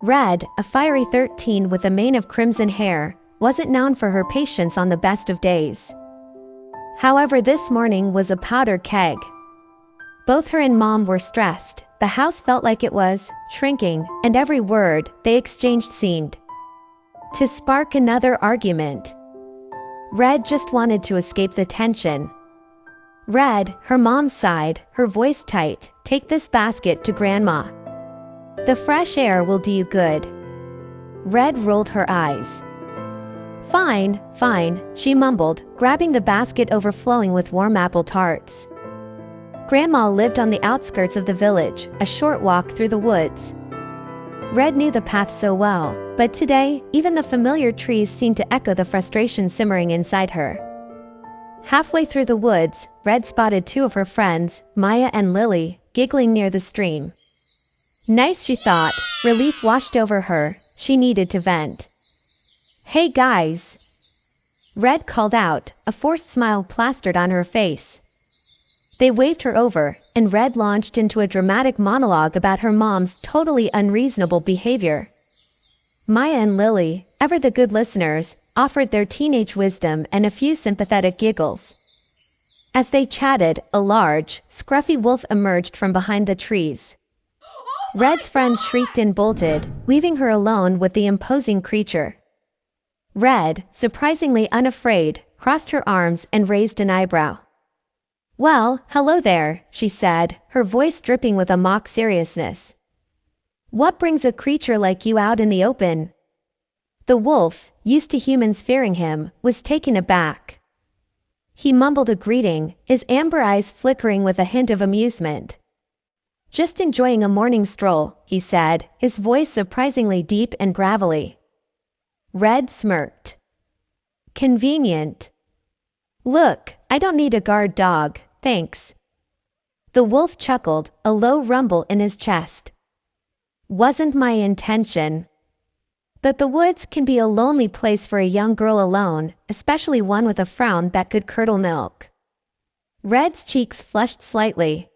Red, a fiery 13 with a mane of crimson hair, wasn't known for her patience on the best of days. However, this morning was a powder keg. Both her and Mom were stressed. The house felt like it was shrinking, and every word they exchanged seemed to spark another argument. Red just wanted to escape the tension. Red, her mom sighed, her voice tight, "Take this basket to Grandma. The fresh air will do you good." Red rolled her eyes. Fine, fine," she mumbled, grabbing the basket overflowing with warm apple tarts. Grandma lived on the outskirts of the village, a short walk through the woods. Red knew the path so well, but today, even the familiar trees seemed to echo the frustration simmering inside her. Halfway through the woods, Red spotted two of her friends, Maya and Lily, giggling near the stream. Nice, she thought. Relief washed over her. She needed to vent. "Hey guys!" Red called out, a forced smile plastered on her face. They waved her over, and Red launched into a dramatic monologue about her mom's totally unreasonable behavior. Maya and Lily, ever the good listeners, offered their teenage wisdom and a few sympathetic giggles. As they chatted, a large, scruffy wolf emerged from behind the trees. Red's friends shrieked and bolted, leaving her alone with the imposing creature. Red, surprisingly unafraid, crossed her arms and raised an eyebrow. "Well, hello there," she said, her voice dripping with a mock seriousness. "What brings a creature like you out in the open?" The wolf, used to humans fearing him, was taken aback. He mumbled a greeting, his amber eyes flickering with a hint of amusement. "Just enjoying a morning stroll," he said, his voice surprisingly deep and gravelly. Red smirked. "Convenient. Look, I don't need a guard dog, thanks." The wolf chuckled, a low rumble in his chest. "Wasn't my intention. But the woods can be a lonely place for a young girl alone, especially one with a frown that could curdle milk." Red's cheeks flushed slightly.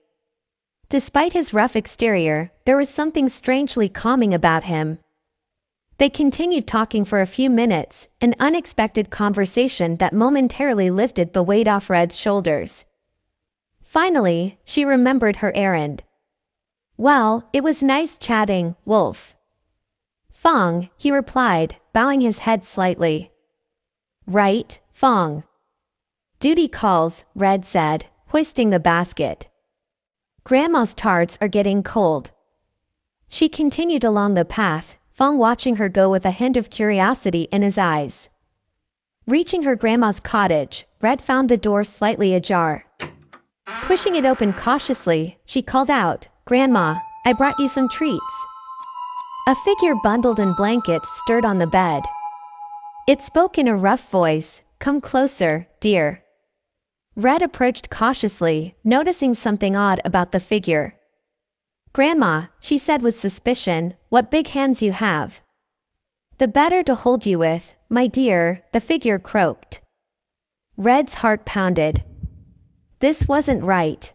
Despite his rough exterior, there was something strangely calming about him. They continued talking for a few minutes, an unexpected conversation that momentarily lifted the weight off Red's shoulders. Finally, she remembered her errand. "Well, it was nice chatting, Wolf." "Fong," he replied, bowing his head slightly. "Right, Fong." "Duty calls," Red said, hoisting the basket. "Grandma's tarts are getting cold." She continued along the path, Fong watching her go with a hint of curiosity in his eyes. Reaching her grandma's cottage, Red found the door slightly ajar. Pushing it open cautiously, she called out, "Grandma, I brought you some treats." A figure bundled in blankets stirred on the bed. It spoke in a rough voice, "Come closer, dear." Red approached cautiously, noticing something odd about the figure. "Grandma," she said with suspicion, "what big hands you have." "The better to hold you with, my dear," the figure croaked. Red's heart pounded. This wasn't right.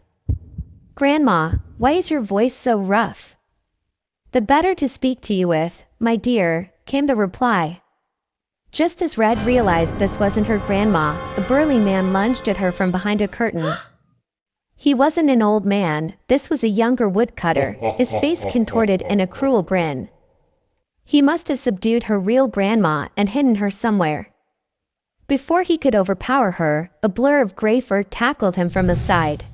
"Grandma, why is your voice so rough?" "The better to speak to you with, my dear," came the reply. Just as Red realized this wasn't her grandma, a burly man lunged at her from behind a curtain. He wasn't an old man, this was a younger woodcutter, his face contorted in a cruel grin. He must have subdued her real grandma and hidden her somewhere. Before he could overpower her, a blur of gray fur tackled him from the side.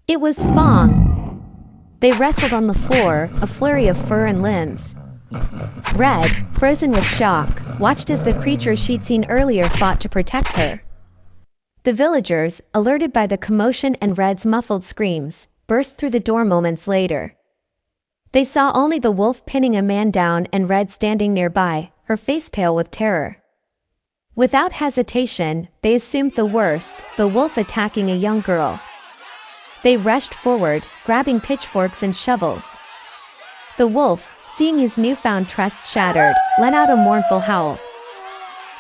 It was Fong. They wrestled on the floor, a flurry of fur and limbs. Red, frozen with shock, watched as the creature she'd seen earlier fought to protect her. The villagers, alerted by the commotion and Red's muffled screams, burst through the door moments later. They saw only the wolf pinning a man down and Red standing nearby, her face pale with terror. Without hesitation, they assumed the worst, the wolf attacking a young girl. They rushed forward, grabbing pitchforks and shovels. The wolf, seeing his newfound trust shattered, let out a mournful howl.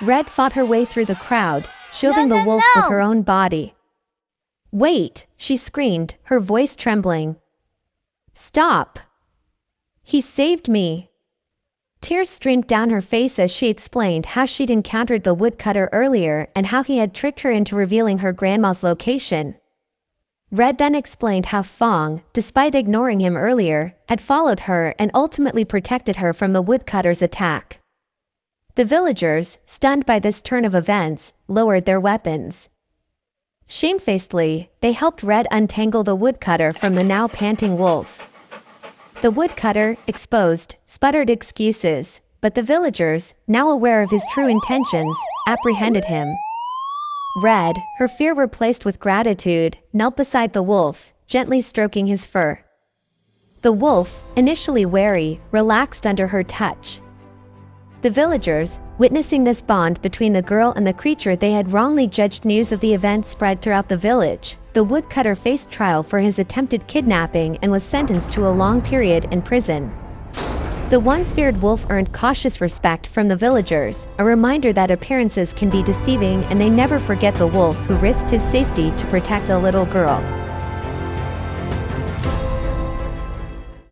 Red fought her way through the crowd, shielding the wolf with her own body. "Wait!" she screamed, her voice trembling. "Stop! He saved me!" Tears streamed down her face as she explained how she'd encountered the woodcutter earlier and how he had tricked her into revealing her grandma's location. Red then explained how Fong, despite ignoring him earlier, had followed her and ultimately protected her from the woodcutter's attack. The villagers, stunned by this turn of events, lowered their weapons. Shamefacedly, they helped Red untangle the woodcutter from the now panting wolf. The woodcutter, exposed, sputtered excuses, but the villagers, now aware of his true intentions, apprehended him. Red, her fear replaced with gratitude, knelt beside the wolf, gently stroking his fur. The wolf, initially wary, relaxed under her touch. The villagers, witnessing this bond between the girl and the creature they had wrongly judged, news of the event spread throughout the village. The woodcutter faced trial for his attempted kidnapping and was sentenced to a long period in prison. The once feared wolf earned cautious respect from the villagers, a reminder that appearances can be deceiving, and they never forget the wolf who risked his safety to protect a little girl.